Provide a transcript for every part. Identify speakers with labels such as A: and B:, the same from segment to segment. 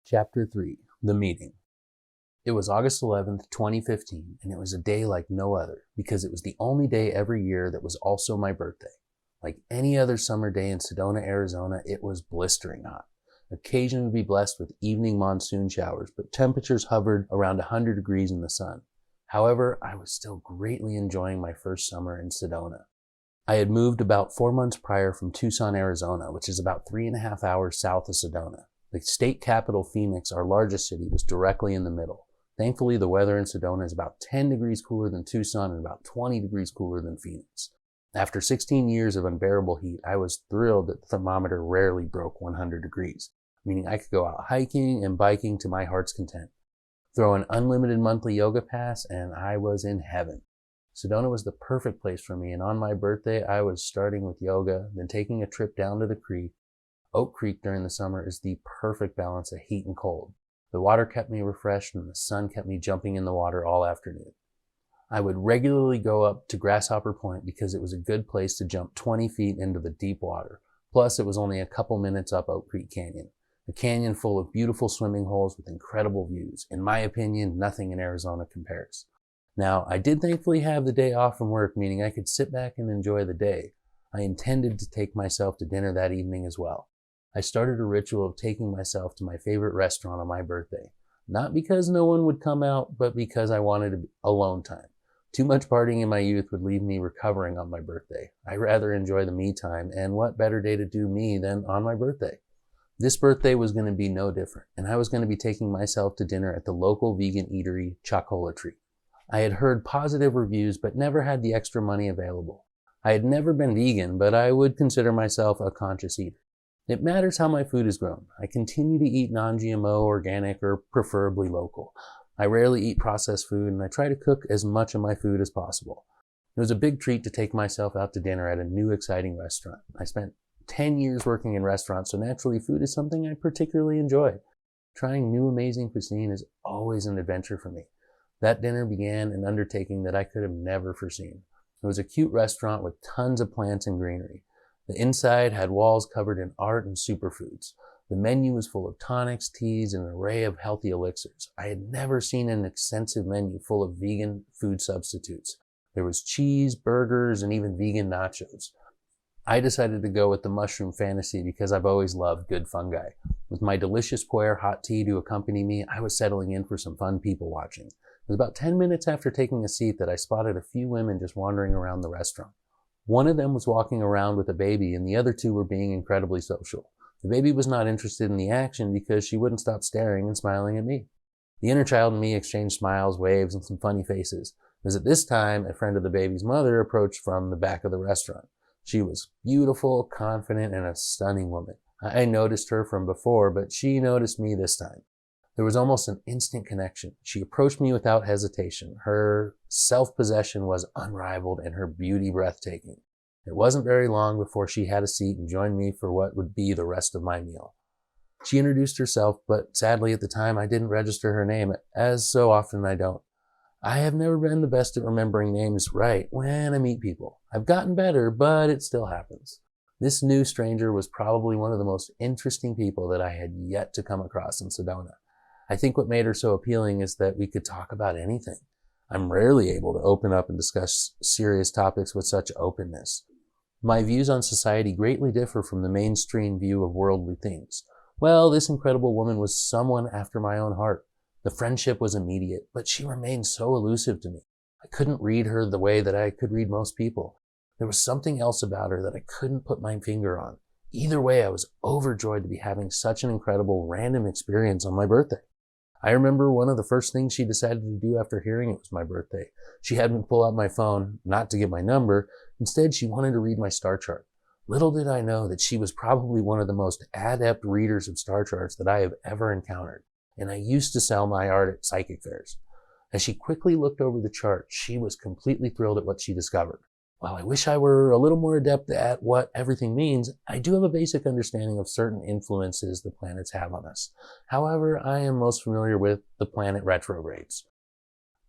A: Chapter 3, The Meeting. It was August 11th, 2015, and it was a day like no other because it was the only day every year that was also my birthday. Like any other summer day in Sedona, Arizona, it was blistering hot. Occasionally would be blessed with evening monsoon showers, but temperatures hovered around 100 degrees in the sun. However, I was still greatly enjoying my first summer in Sedona. I had moved about 4 months prior from Tucson, Arizona, which is about 3.5 hours south of Sedona. The state capital, Phoenix, our largest city, was directly in the middle. Thankfully, the weather in Sedona is about 10 degrees cooler than Tucson and about 20 degrees cooler than Phoenix. After 16 years of unbearable heat, I was thrilled that the thermometer rarely broke 100 degrees, meaning I could go out hiking and biking to my heart's content. Throw an unlimited monthly yoga pass, and I was in heaven. Sedona was the perfect place for me, and on my birthday, I was starting with yoga, then taking a trip down to the creek. Oak Creek during the summer is the perfect balance of heat and cold. The water kept me refreshed and the sun kept me jumping in the water all afternoon. I would regularly go up to Grasshopper Point because it was a good place to jump 20 feet into the deep water. Plus, it was only a couple minutes up Oak Creek Canyon, a canyon full of beautiful swimming holes with incredible views. In my opinion, nothing in Arizona compares. Now, I did thankfully have the day off from work, meaning I could sit back and enjoy the day. I intended to take myself to dinner that evening as well. I started a ritual of taking myself to my favorite restaurant on my birthday. Not because no one would come out, but because I wanted alone time. Too much partying in my youth would leave me recovering on my birthday. I'd rather enjoy the me time, and what better day to do me than on my birthday? This birthday was going to be no different, and I was going to be taking myself to dinner at the local vegan eatery, Chocolate Tree. I had heard positive reviews, but never had the extra money available. I had never been vegan, but I would consider myself a conscious eater. It matters how my food is grown. I continue to eat non-GMO, organic, or preferably local. I rarely eat processed food, and I try to cook as much of my food as possible. It was a big treat to take myself out to dinner at a new, exciting restaurant. I spent 10 years working in restaurants, so naturally food is something I particularly enjoy. Trying new, amazing cuisine is always an adventure for me. That dinner began an undertaking that I could have never foreseen. It was a cute restaurant with tons of plants and greenery. The inside had walls covered in art and superfoods. The menu was full of tonics, teas, and an array of healthy elixirs. I had never seen an extensive menu full of vegan food substitutes. There was cheese, burgers, and even vegan nachos. I decided to go with the mushroom fantasy because I've always loved good fungi. With my delicious pu'er hot tea to accompany me, I was settling in for some fun people watching. It was about 10 minutes after taking a seat that I spotted a few women just wandering around the restaurant. One of them was walking around with a baby, and the other two were being incredibly social. The baby was not interested in the action because she wouldn't stop staring and smiling at me. The inner child and me exchanged smiles, waves, and some funny faces. It was at this time a friend of the baby's mother approached from the back of the restaurant. She was beautiful, confident, and a stunning woman. I noticed her from before, but she noticed me this time. There was almost an instant connection. She approached me without hesitation. Her self-possession was unrivaled and her beauty breathtaking. It wasn't very long before she had a seat and joined me for what would be the rest of my meal. She introduced herself, but sadly at the time I didn't register her name, as so often I don't. I have never been the best at remembering names right when I meet people. I've gotten better, but it still happens. This new stranger was probably one of the most interesting people that I had yet to come across in Sedona. I think what made her so appealing is that we could talk about anything. I'm rarely able to open up and discuss serious topics with such openness. My views on society greatly differ from the mainstream view of worldly things. Well, this incredible woman was someone after my own heart. The friendship was immediate, but she remained so elusive to me. I couldn't read her the way that I could read most people. There was something else about her that I couldn't put my finger on. Either way, I was overjoyed to be having such an incredible random experience on my birthday. I remember one of the first things she decided to do after hearing it was my birthday. She had me pull out my phone, not to get my number. Instead, she wanted to read my star chart. Little did I know that she was probably one of the most adept readers of star charts that I have ever encountered. And I used to sell my art at psychic fairs. As she quickly looked over the chart, she was completely thrilled at what she discovered. While I wish I were a little more adept at what everything means, I do have a basic understanding of certain influences the planets have on us. However, I am most familiar with the planet retrogrades.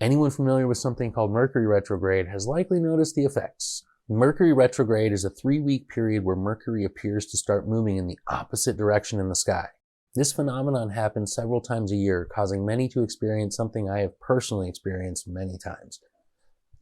A: Anyone familiar with something called Mercury retrograde has likely noticed the effects. Mercury retrograde is a 3-week period where Mercury appears to start moving in the opposite direction in the sky. This phenomenon happens several times a year, causing many to experience something I have personally experienced many times.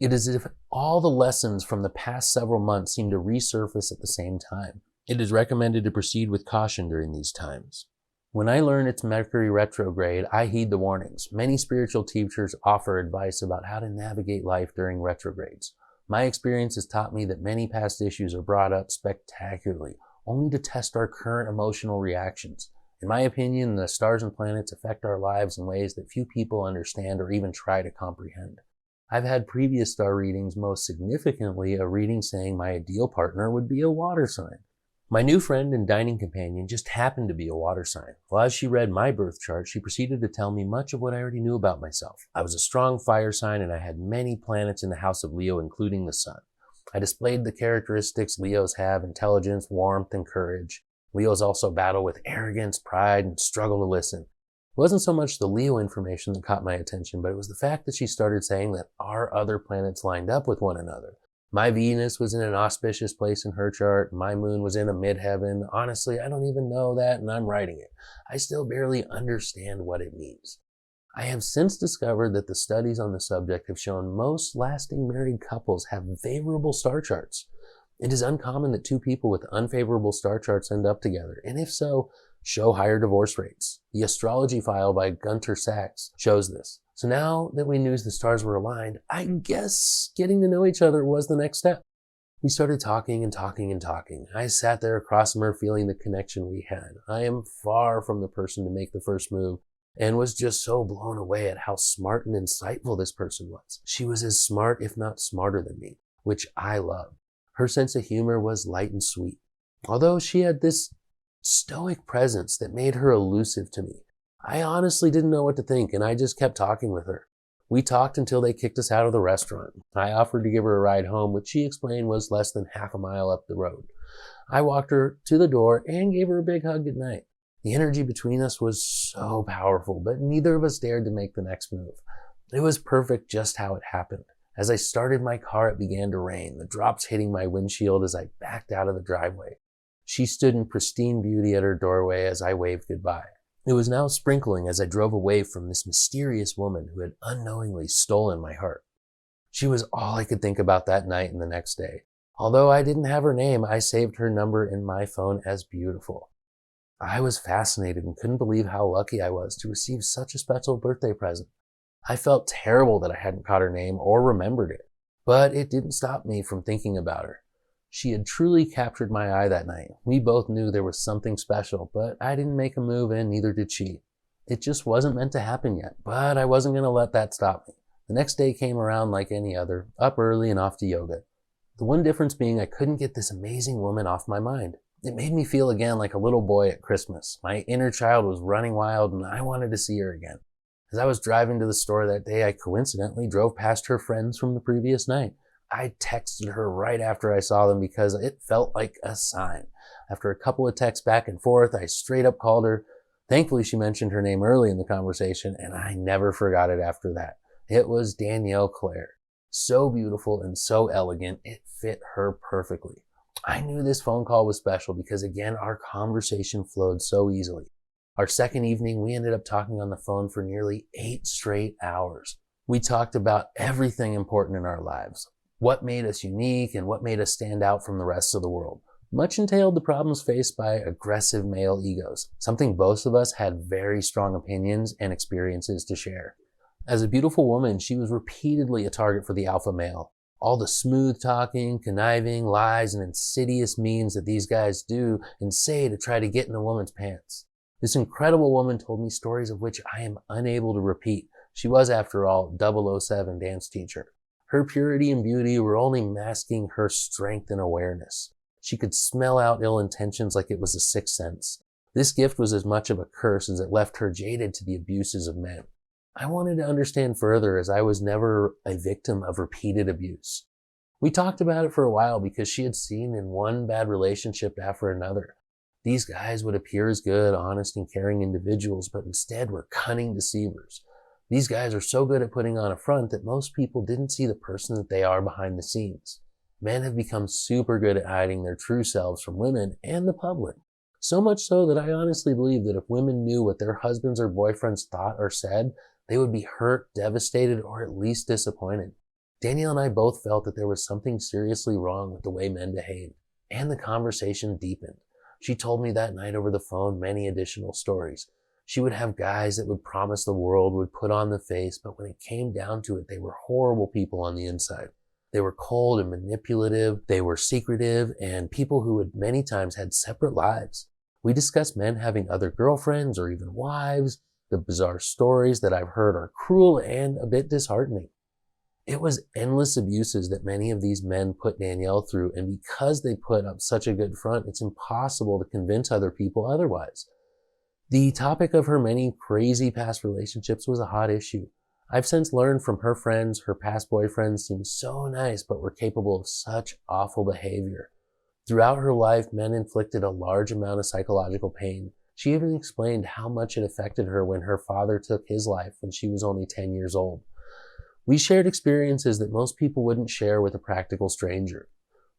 A: It is as if all the lessons from the past several months seem to resurface at the same time. It is recommended to proceed with caution during these times. When I learn it's Mercury retrograde, I heed the warnings. Many spiritual teachers offer advice about how to navigate life during retrogrades. My experience has taught me that many past issues are brought up spectacularly, only to test our current emotional reactions. In my opinion, the stars and planets affect our lives in ways that few people understand or even try to comprehend. I've had previous star readings, most significantly a reading saying my ideal partner would be a water sign. My new friend and dining companion just happened to be a water sign. Well, as she read my birth chart, she proceeded to tell me much of what I already knew about myself. I was a strong fire sign and I had many planets in the house of Leo, including the sun. I displayed the characteristics Leos have: intelligence, warmth, and courage. Leos also battle with arrogance, pride, and struggle to listen. It wasn't so much the Leo information that caught my attention, but it was the fact that she started saying that our other planets lined up with one another. My Venus was in an auspicious place in her chart. My moon was in a midheaven. Honestly, I don't even know that, and I'm writing it. I still barely understand what it means. I have since discovered that the studies on the subject have shown most lasting married couples have favorable star charts. It is uncommon that two people with unfavorable star charts end up together, and if so, show higher divorce rates. The Astrology File by Gunter Sachs shows this. So now that we knew the stars were aligned, I guess getting to know each other was the next step. We started talking and talking and talking. I sat there across from her feeling the connection we had. I am far from the person to make the first move, and was just so blown away at how smart and insightful this person was. She was as smart, if not smarter than me, which I loved. Her sense of humor was light and sweet, although she had this stoic presence that made her elusive to me. I honestly didn't know what to think, and I just kept talking with her. We talked until they kicked us out of the restaurant. I offered to give her a ride home, which she explained was less than half a mile up the road. I walked her to the door and gave her a big hug goodnight. The energy between us was so powerful, but neither of us dared to make the next move. It was perfect just how it happened. As I started my car, it began to rain, the drops hitting my windshield as I backed out of the driveway. She stood in pristine beauty at her doorway as I waved goodbye. It was now sprinkling as I drove away from this mysterious woman who had unknowingly stolen my heart. She was all I could think about that night and the next day. Although I didn't have her name, I saved her number in my phone as beautiful. I was fascinated and couldn't believe how lucky I was to receive such a special birthday present. I felt terrible that I hadn't caught her name or remembered it, but it didn't stop me from thinking about her. She had truly captured my eye that night. We both knew there was something special, but I didn't make a move and neither did she. It just wasn't meant to happen yet, but I wasn't going to let that stop me. The next day came around like any other, up early and off to yoga. The one difference being I couldn't get this amazing woman off my mind. It made me feel again like a little boy at Christmas. My inner child was running wild and I wanted to see her again. As I was driving to the store that day, I coincidentally drove past her friends from the previous night. I texted her right after I saw them because it felt like a sign. After a couple of texts back and forth, I straight up called her. Thankfully, she mentioned her name early in the conversation, and I never forgot it after that. It was Danielle Claire. So beautiful and so elegant, it fit her perfectly. I knew this phone call was special because, again, our conversation flowed so easily. Our second evening, we ended up talking on the phone for nearly 8 straight hours. We talked about everything important in our lives. What made us unique and what made us stand out from the rest of the world. Much entailed the problems faced by aggressive male egos, something both of us had very strong opinions and experiences to share. As a beautiful woman, she was repeatedly a target for the alpha male. All the smooth talking, conniving, lies, and insidious means that these guys do and say to try to get in a woman's pants. This incredible woman told me stories of which I am unable to repeat. She was, after all, 007 dance teacher. Her purity and beauty were only masking her strength and awareness. She could smell out ill intentions like it was a sixth sense. This gift was as much of a curse as it left her jaded to the abuses of men. I wanted to understand further as I was never a victim of repeated abuse. We talked about it for a while because she had seen in one bad relationship after another. These guys would appear as good, honest, and caring individuals, but instead were cunning deceivers. These guys are so good at putting on a front that most people didn't see the person that they are behind the scenes. Men have become super good at hiding their true selves from women and the public. So much so that I honestly believe that if women knew what their husbands or boyfriends thought or said, they would be hurt, devastated, or at least disappointed. Danielle and I both felt that there was something seriously wrong with the way men behaved, and the conversation deepened. She told me that night over the phone many additional stories. She would have guys that would promise the world, would put on the face, but when it came down to it, they were horrible people on the inside. They were cold and manipulative, they were secretive, and people who had many times had separate lives. We discussed men having other girlfriends or even wives. The bizarre stories that I've heard are cruel and a bit disheartening. It was endless abuses that many of these men put Danielle through, and because they put up such a good front, it's impossible to convince other people otherwise. The topic of her many crazy past relationships was a hot issue. I've since learned from her friends, her past boyfriends seemed so nice, but were capable of such awful behavior. Throughout her life, men inflicted a large amount of psychological pain. She even explained how much it affected her when her father took his life when she was only 10 years old. We shared experiences that most people wouldn't share with a practical stranger.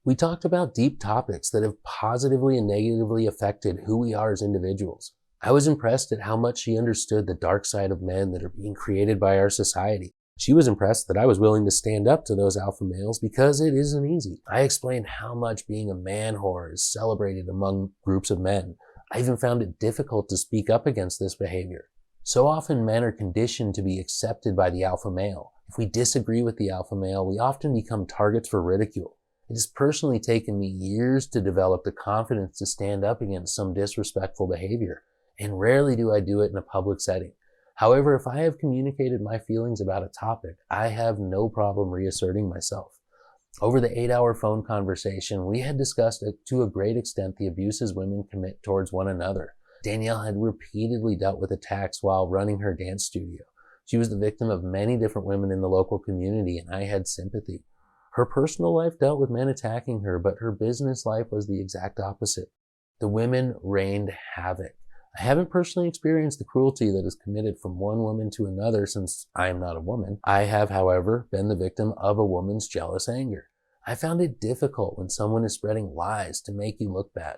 A: We talked about deep topics that have positively and negatively affected who we are as individuals. I was impressed at how much she understood the dark side of men that are being created by our society. She was impressed that I was willing to stand up to those alpha males because it isn't easy. I explained how much being a man whore is celebrated among groups of men. I even found it difficult to speak up against this behavior. So often men are conditioned to be accepted by the alpha male. If we disagree with the alpha male, we often become targets for ridicule. It has personally taken me years to develop the confidence to stand up against some disrespectful behavior, and rarely do I do it in a public setting. However, if I have communicated my feelings about a topic, I have no problem reasserting myself. Over the 8-hour phone conversation, we had discussed to a great extent the abuses women commit towards one another. Danielle had repeatedly dealt with attacks while running her dance studio. She was the victim of many different women in the local community, and I had sympathy. Her personal life dealt with men attacking her, but her business life was the exact opposite. The women rained havoc. I haven't personally experienced the cruelty that is committed from one woman to another since I am not a woman. I have, however, been the victim of a woman's jealous anger. I found it difficult when someone is spreading lies to make you look bad.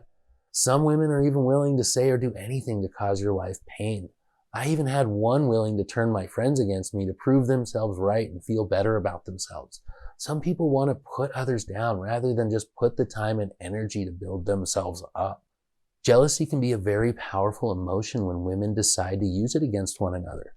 A: Some women are even willing to say or do anything to cause your life pain. I even had one willing to turn my friends against me to prove themselves right and feel better about themselves. Some people want to put others down rather than just put the time and energy to build themselves up. Jealousy can be a very powerful emotion when women decide to use it against one another.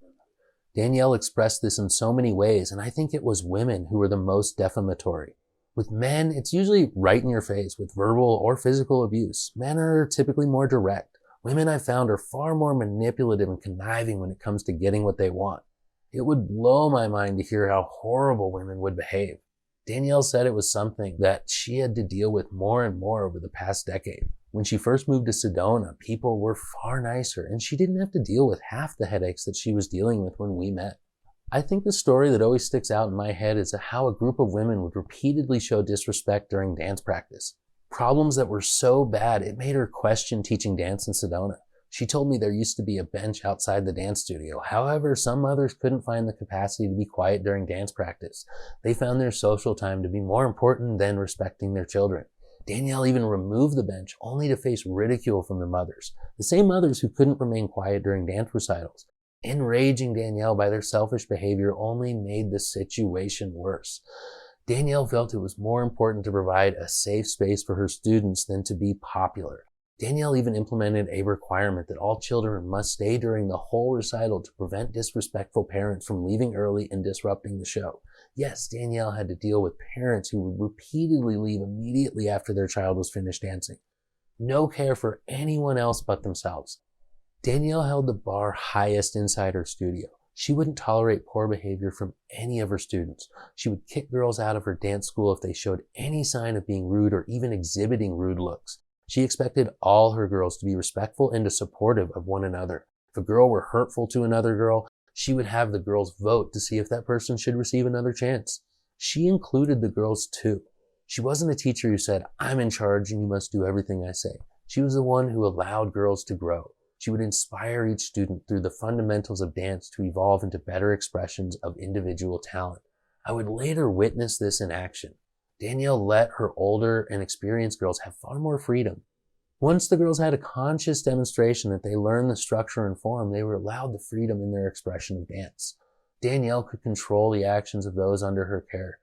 A: Danielle expressed this in so many ways, and I think it was women who were the most defamatory. With men, it's usually right in your face with verbal or physical abuse. Men are typically more direct. Women, I found, are far more manipulative and conniving when it comes to getting what they want. It would blow my mind to hear how horrible women would behave. Danielle said it was something that she had to deal with more and more over the past decade. When she first moved to Sedona, people were far nicer, and she didn't have to deal with half the headaches that she was dealing with when we met. I think the story that always sticks out in my head is how a group of women would repeatedly show disrespect during dance practice. Problems that were so bad, it made her question teaching dance in Sedona. She told me there used to be a bench outside the dance studio. However, some mothers couldn't find the capacity to be quiet during dance practice. They found their social time to be more important than respecting their children. Danielle even removed the bench only to face ridicule from the mothers, the same mothers who couldn't remain quiet during dance recitals. Enraging Danielle by their selfish behavior only made the situation worse. Danielle felt it was more important to provide a safe space for her students than to be popular. Danielle even implemented a requirement that all children must stay during the whole recital to prevent disrespectful parents from leaving early and disrupting the show. Yes, Danielle had to deal with parents who would repeatedly leave immediately after their child was finished dancing. No care for anyone else but themselves. Danielle held the bar highest inside her studio. She wouldn't tolerate poor behavior from any of her students. She would kick girls out of her dance school if they showed any sign of being rude or even exhibiting rude looks. She expected all her girls to be respectful and supportive of one another. If a girl were hurtful to another girl, she would have the girls vote to see if that person should receive another chance. She included the girls too. She wasn't a teacher who said, "I'm in charge and you must do everything I say." She was the one who allowed girls to grow. She would inspire each student through the fundamentals of dance to evolve into better expressions of individual talent. I would later witness this in action. Danielle let her older and experienced girls have far more freedom. Once the girls had a conscious demonstration that they learned the structure and form, they were allowed the freedom in their expression of dance. Danielle could control the actions of those under her care,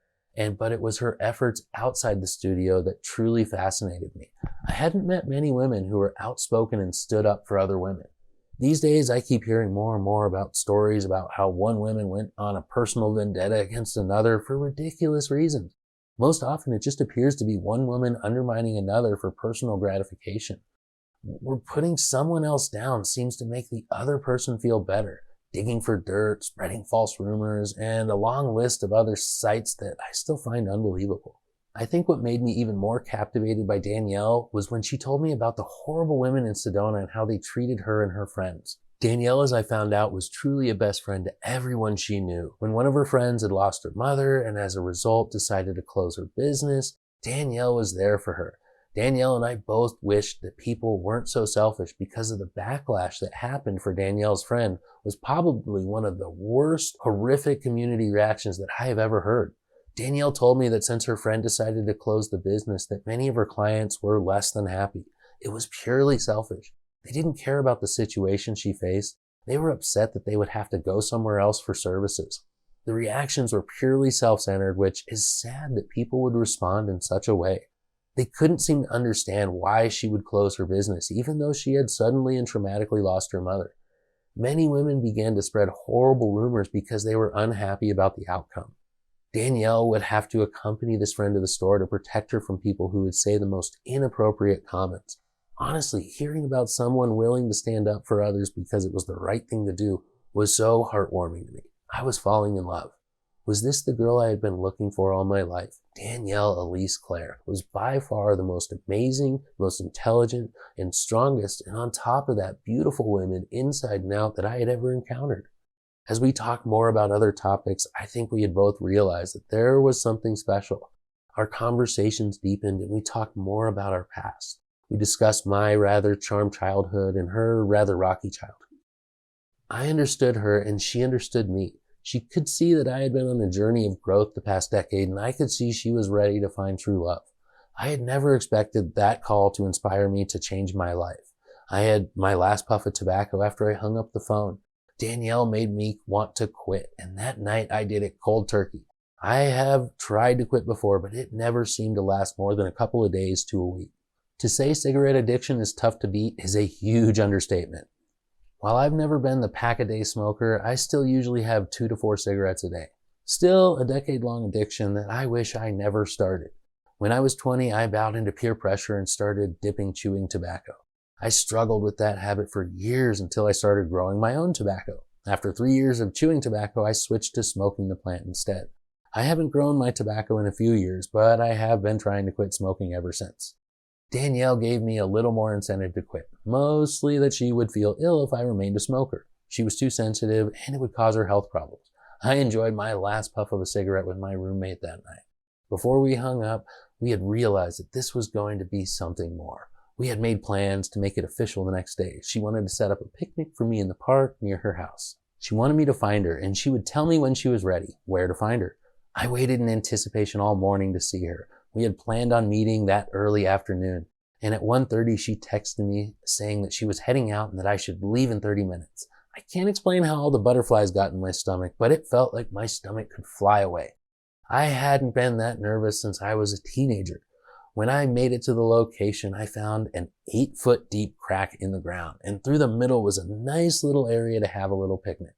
A: but it was her efforts outside the studio that truly fascinated me. I hadn't met many women who were outspoken and stood up for other women. These days, I keep hearing more and more about stories about how one woman went on a personal vendetta against another for ridiculous reasons. Most often, it just appears to be one woman undermining another for personal gratification. Where putting someone else down seems to make the other person feel better, digging for dirt, spreading false rumors, and a long list of other sites that I still find unbelievable. I think what made me even more captivated by Danielle was when she told me about the horrible women in Sedona and how they treated her and her friends. Danielle, as I found out, was truly a best friend to everyone she knew. When one of her friends had lost her mother and as a result decided to close her business, Danielle was there for her. Danielle and I both wished that people weren't so selfish because of the backlash that happened for Danielle's friend was probably one of the worst, horrific community reactions that I have ever heard. Danielle told me that since her friend decided to close the business, that many of her clients were less than happy. It was purely selfish. They didn't care about the situation she faced. They were upset that they would have to go somewhere else for services. The reactions were purely self-centered, which is sad that people would respond in such a way. They couldn't seem to understand why she would close her business, even though she had suddenly and traumatically lost her mother. Many women began to spread horrible rumors because they were unhappy about the outcome. Danielle would have to accompany this friend to the store to protect her from people who would say the most inappropriate comments. Honestly, hearing about someone willing to stand up for others because it was the right thing to do was so heartwarming to me. I was falling in love. Was this the girl I had been looking for all my life? Danielle Elise Claire was by far the most amazing, most intelligent, and strongest, and on top of that, beautiful women inside and out that I had ever encountered. As we talked more about other topics, I think we had both realized that there was something special. Our conversations deepened and we talked more about our past. We discussed my rather charmed childhood and her rather rocky childhood. I understood her and she understood me. She could see that I had been on a journey of growth the past decade, and I could see she was ready to find true love. I had never expected that call to inspire me to change my life. I had my last puff of tobacco after I hung up the phone. Danielle made me want to quit, and that night I did it cold turkey. I have tried to quit before, but it never seemed to last more than a couple of days to a week. To say cigarette addiction is tough to beat is a huge understatement. While I've never been the pack-a-day smoker, I still usually have 2 to 4 cigarettes a day. Still a decade-long addiction that I wish I never started. When I was 20, I bowed into peer pressure and started dipping chewing tobacco. I struggled with that habit for years until I started growing my own tobacco. After 3 years of chewing tobacco, I switched to smoking the plant instead. I haven't grown my tobacco in a few years, but I have been trying to quit smoking ever since. Danielle gave me a little more incentive to quit, mostly that she would feel ill if I remained a smoker. She was too sensitive and it would cause her health problems. I enjoyed my last puff of a cigarette with my roommate that night. Before we hung up, we had realized that this was going to be something more. We had made plans to make it official the next day. She wanted to set up a picnic for me in the park near her house. She wanted me to find her, and she would tell me when she was ready, where to find her. I waited in anticipation all morning to see her. We had planned on meeting that early afternoon, and at 1:30 she texted me saying that she was heading out and that I should leave in 30 minutes. I can't explain how all the butterflies got in my stomach, but it felt like my stomach could fly away. I hadn't been that nervous since I was a teenager. When I made it to the location, I found an 8-foot deep crack in the ground, and through the middle was a nice little area to have a little picnic.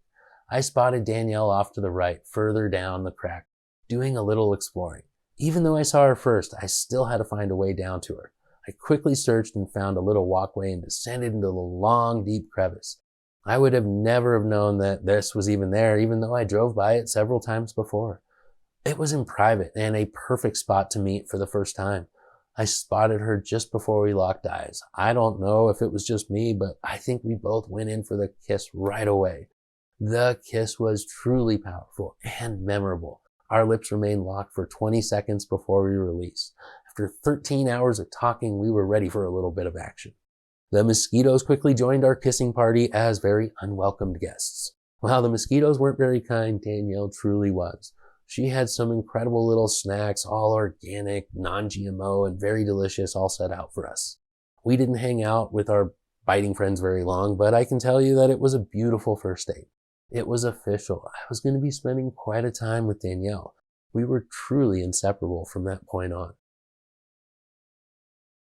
A: I spotted Danielle off to the right, further down the crack, doing a little exploring. Even though I saw her first, I still had to find a way down to her. I quickly searched and found a little walkway and descended into the long, deep crevice. I would have never have known that this was even there, even though I drove by it several times before. It was in private and a perfect spot to meet for the first time. I spotted her just before we locked eyes. I don't know if it was just me, but I think we both went in for the kiss right away. The kiss was truly powerful and memorable. Our lips remained locked for 20 seconds before we released. After 13 hours of talking, we were ready for a little bit of action. The mosquitoes quickly joined our kissing party as very unwelcomed guests. While the mosquitoes weren't very kind, Danielle truly was. She had some incredible little snacks, all organic, non-GMO, and very delicious, all set out for us. We didn't hang out with our biting friends very long, but I can tell you that it was a beautiful first date. It was official. I was going to be spending quite a time with Danielle. We were truly inseparable from that point on.